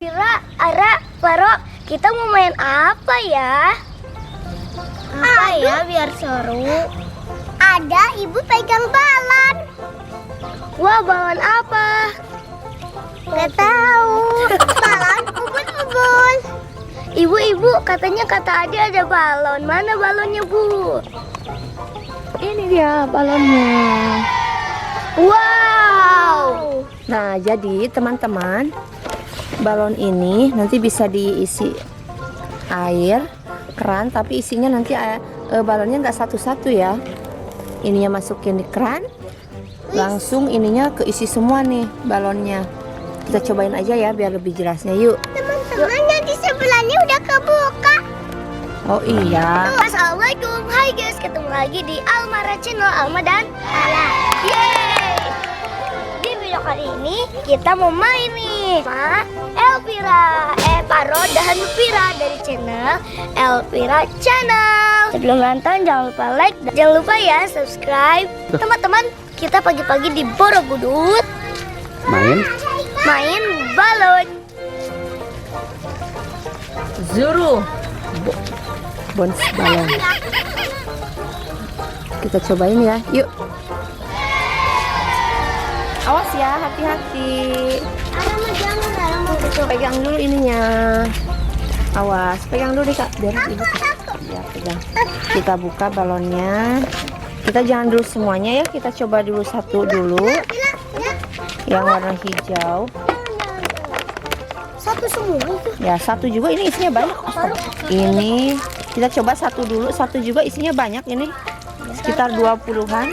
Ara, Faro, kita mau main apa ya? Apa ya biar seru? Ada ibu pegang balon. Wah, balon apa? Gak tahu. Balon ubun-ubun. Ibu, katanya kata Ade ada balon. Mana balonnya, Bu? Ini dia balonnya. Wow. Nah, jadi teman-teman, balon ini nanti bisa diisi air keran, tapi isinya nanti balonnya nggak satu-satu ya. Ininya masukin di keran, langsung ininya keisi semua nih balonnya. Kita cobain aja ya biar lebih jelasnya. Yuk. Teman-teman, yang di sebelahnya udah kebuka. Oh iya. Assalamualaikum, hai guys, ketemu lagi di Almara Channel Alma dan Ala. Yeay! Di video kali ini kita mau main nih sama Elvira, Faro dan Vira dari channel Elvira Channel. Sebelum nonton jangan lupa like dan jangan lupa ya subscribe. Teman-teman, kita pagi-pagi di Borobudur main balon. Zuru. Bons balon. Kita cobain ya. Yuk. Awas ya, hati-hati. Pegang dulu ininya. Awas, pegang dulu Kak, biar ibu. Ya, pegang. Kita buka balonnya. Kita jangan dulu semuanya ya, kita coba dulu satu dulu. Yang warna hijau. Satu semua itu. Ya, satu juga ini isinya banyak. Ini kita coba satu dulu, satu juga isinya banyak ini. Sekitar 20-an.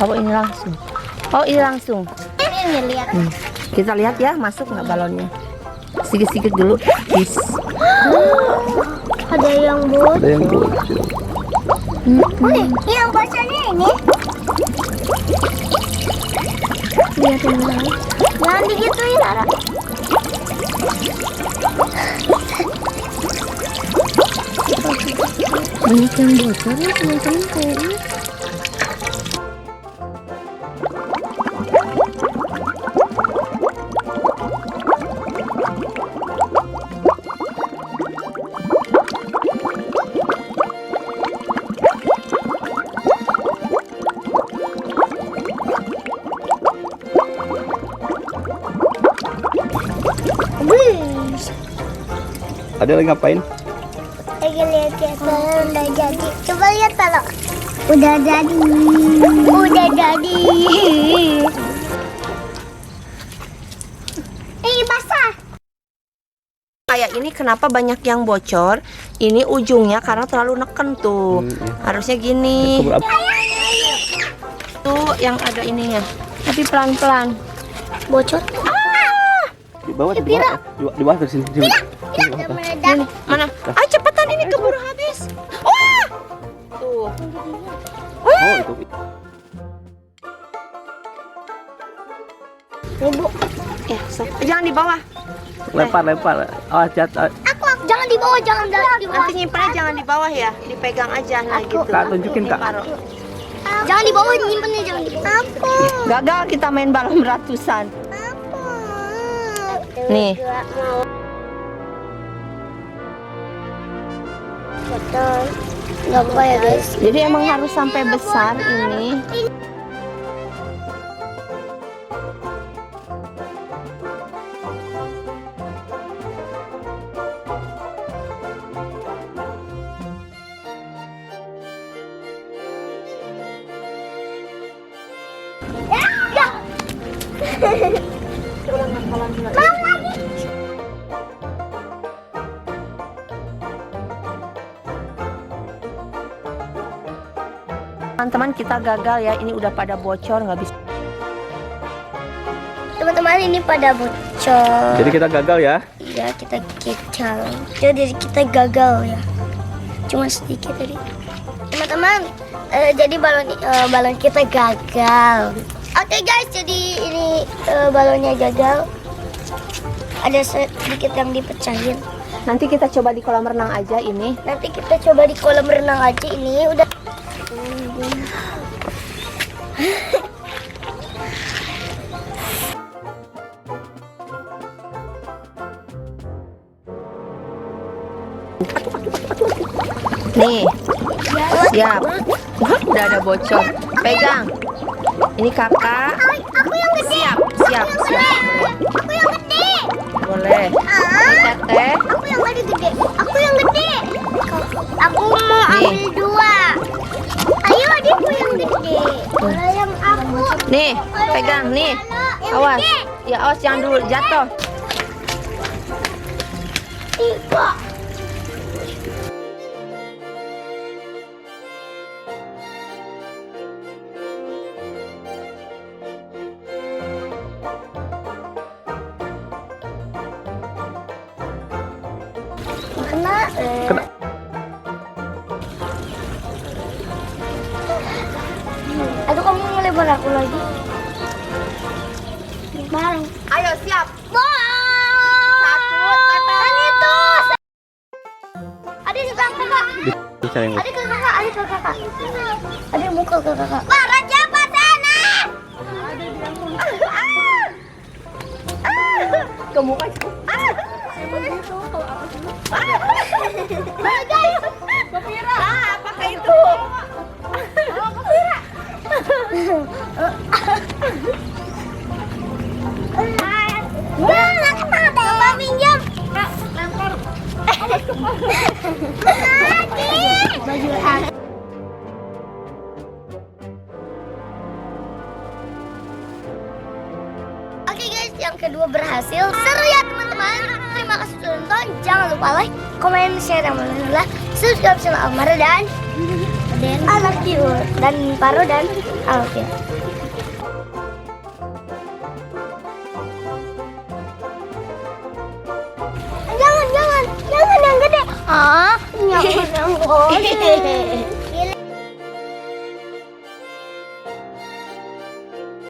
Oh, ini langsung. Oh, ini langsung. Ini lihat. Kita lihat ya, masuk nggak balonnya. Sedikit-sedikit dulu. Bis. Ada yang bocor. Ada yang bocor. Yang bocornya ini. Lihat ini. Jangan digituin, Lara. Banyak yang bocor ya teman-teman kayaknya. Ada lagi ngapain? Lagi lihat ya, balon udah jadi. Coba lihat kalau udah jadi. Udah jadi. Basah. Kayak ini kenapa banyak yang bocor? Ini ujungnya karena terlalu neken tuh. Harusnya gini. Tuh yang ada ininya. Tapi pelan-pelan. Bocor. Di bawah, di bawah dari sini. Udah meledak. Mana? Ah, cepetan ini keburu habis. Wah! Tuh. Oh, itu. Ibu. Ya, jangan di bawah. Lempar. Awas jatuh. Aku jangan di bawah, jangan di bawah. Nanti nyimpannya jangan di bawah ya. Dipegang aja nah gitu. Kak, tunjukin, Kak. Ditaruh. Jangan di bawah, nyimpennya jangan di bawah. Aku. Gagal kita main balon ratusan. Nih. Betul. Nggak apa ya guys. Jadi emang harus sampai besar ini. Teman-teman, kita gagal ya, ini udah pada bocor, nggak bisa. Teman-teman, ini pada bocor. Jadi kita gagal ya? Iya, kita jadi kita gagal ya. Cuma sedikit tadi. Teman-teman, jadi balon kita gagal. Oke guys, jadi ini balonnya gagal. Ada sedikit yang dipecahin. Nanti kita coba di kolam renang aja ini. Nanti kita coba di kolam renang aja ini. Udah. Nih, siap. Udah ada bocor. Pegang. Ini kakak. Aku yang gede. Siap, siap, siap. Aku yang gede. Boleh. Ini teteh. Aku yang gede. Aku yang gede. Aku mau ambil Nih. 2. Ayo adikku yang gede. Kalau yang aku. Nih, pegang nih. Yang Awas. gede. Ya, awas jangan dulu jatuh. 3. Kena. Kena. Aduh, kamu ngelebar aku lagi. Bareng. Ayo, siap. Satu, tetelan itu. Adik sebelah kakak. Bisa yang Adik ke kakak, adik ke kakak. Adik muka ke kakak. Pak, Raja sana. Ke muka. Guys, Kepira. Apakah itu? Enggak kenapa? Mama minjam. Lempar. Baju aku. Oke guys, yang kedua berhasil. Seru ya teman-teman. Terima kasih sudah nonton. Jangan lupa like, komen, share, dan subscribe channel Almara dan Alakio dan Paro dan Alakio. Jangan yang gede. Ah, yang gede.